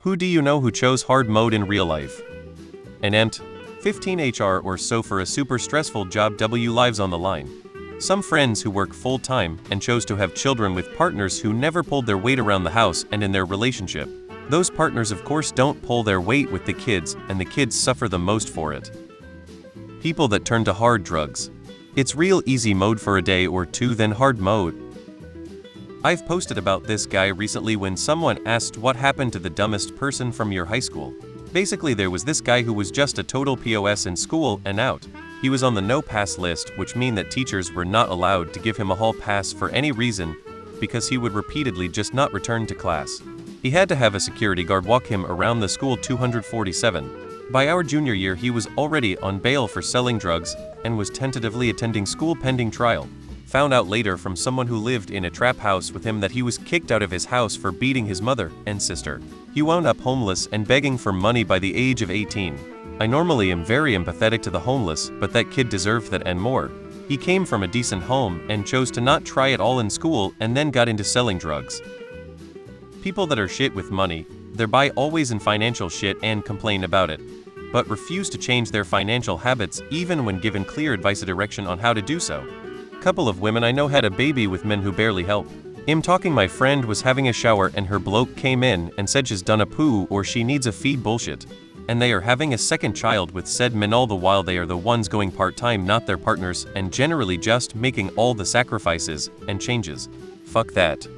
Who do you know who chose hard mode in real life? An EMT, 15 HR or so for a super stressful job. Lives on the line. Some friends who work full-time and chose to have children with partners who never pulled their weight around the house and in their relationship. Those partners of course don't pull their weight with the kids, and the kids suffer the most for it. People that turn to hard drugs. It's real easy mode for a day or two, then hard mode. I've posted about this guy recently when someone asked what happened to the dumbest person from your high school. Basically, there was this guy who was just a total POS in school and out. He was on the no pass list, which mean that teachers were not allowed to give him a hall pass for any reason because he would repeatedly just not return to class. He had to have a security guard walk him around the school 247. By our junior year, he was already on bail for selling drugs and was tentatively attending school pending trial. Found out later from someone who lived in a trap house with him that he was kicked out of his house for beating his mother and sister. He wound up homeless and begging for money by the age of 18. I normally am very empathetic to the homeless, but that kid deserved that and more. He came from a decent home and chose to not try it all in school and then got into selling drugs. People that are shit with money, they're always in financial shit and complain about it, but refuse to change their financial habits even when given clear advice or direction on how to do so. Couple of women I know had a baby with men who barely help. I'm talking my friend was having a shower and her bloke came in and said she's done a poo or she needs a feed bullshit. And they are having a second child with said men, all the while they are the ones going part-time, not their partners, and generally just making all the sacrifices and changes. Fuck that.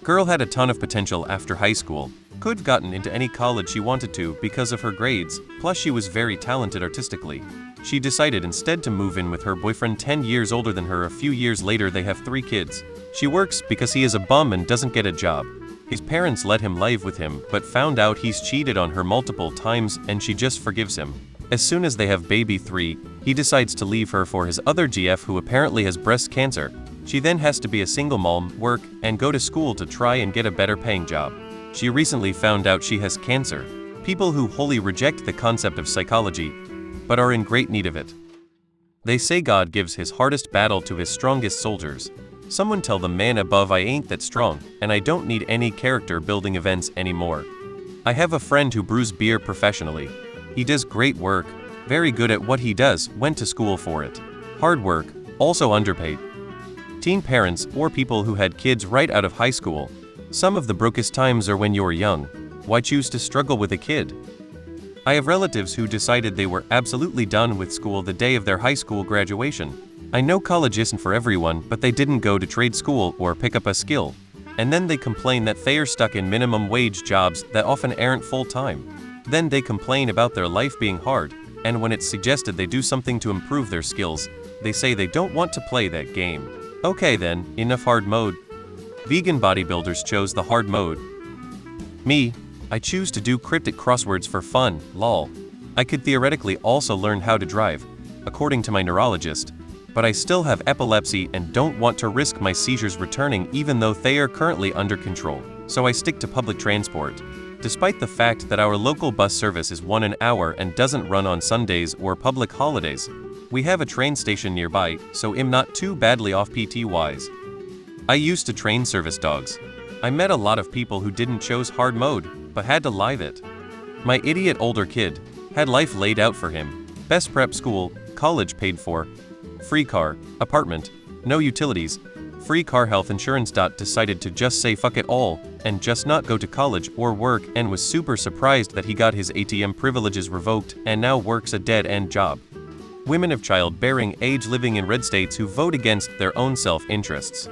Girl had a ton of potential after high school. Could've gotten into any college she wanted to because of her grades, plus she was very talented artistically. She decided instead to move in with her boyfriend 10 years older than her. A few years later they have 3 kids. She works because he is a bum and doesn't get a job. His parents let him live with him, but found out he's cheated on her multiple times and she just forgives him. As soon as they have baby 3, he decides to leave her for his other GF who apparently has breast cancer. She then has to be a single mom, work, and go to school to try and get a better paying job. She recently found out she has cancer. People who wholly reject the concept of psychology, but are in great need of it. They say God gives his hardest battle to his strongest soldiers. Someone tell the man above I ain't that strong, and I don't need any character building events anymore. I have a friend who brews beer professionally. He does great work, very good at what he does, went to school for it. Hard work, also underpaid. Teen parents or people who had kids right out of high school. Some of the brokest times are when you're young. Why choose to struggle with a kid? I have relatives who decided they were absolutely done with school the day of their high school graduation. I know college isn't for everyone, but they didn't go to trade school or pick up a skill. And then they complain that they are stuck in minimum wage jobs that often aren't full-time. Then they complain about their life being hard, and when it's suggested they do something to improve their skills, they say they don't want to play that game. Okay then, enough hard mode. Vegan bodybuilders chose the hard mode. Me, I choose to do cryptic crosswords for fun, lol. I could theoretically also learn how to drive, according to my neurologist, but I still have epilepsy and don't want to risk my seizures returning even though they are currently under control, so I stick to public transport. Despite the fact that our local bus service is 1 an hour and doesn't run on Sundays or public holidays, we have a train station nearby, so I'm not too badly off PT-wise. I used to train service dogs. I met a lot of people who didn't chose hard mode, but had to live it. My idiot older kid had life laid out for him. Best prep school, college paid for, free car, apartment, no utilities, free car, health insurance. Decided to just say fuck it all and just not go to college or work, and was super surprised that he got his ATM privileges revoked and now works a dead-end job. Women of childbearing age living in red states who vote against their own self-interests.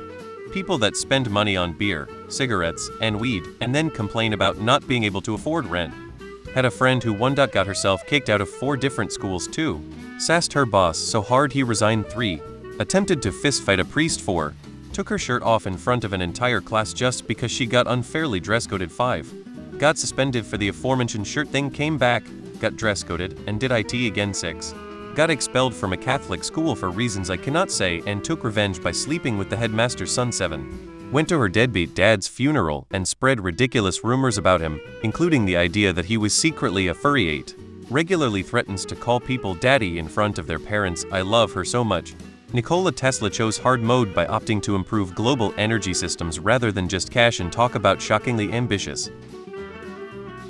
People that spend money on beer, cigarettes, and weed, and then complain about not being able to afford rent. Had a friend who got herself kicked out of 4 different schools too. Sassed her boss so hard he resigned 3. Attempted to fistfight a priest 4. Took her shirt off in front of an entire class just because she got unfairly dress-coded 5. Got suspended for the aforementioned shirt thing, came back, got dress-coded, and did IT again 6. Got expelled from a Catholic school for reasons I cannot say, and took revenge by sleeping with the headmaster's son 7. Went to her deadbeat dad's funeral and spread ridiculous rumors about him, including the idea that he was secretly a furry 8. Regularly threatens to call people daddy in front of their parents. I love her so much. Nikola Tesla chose hard mode by opting to improve global energy systems rather than just cash and talk about shockingly ambitious.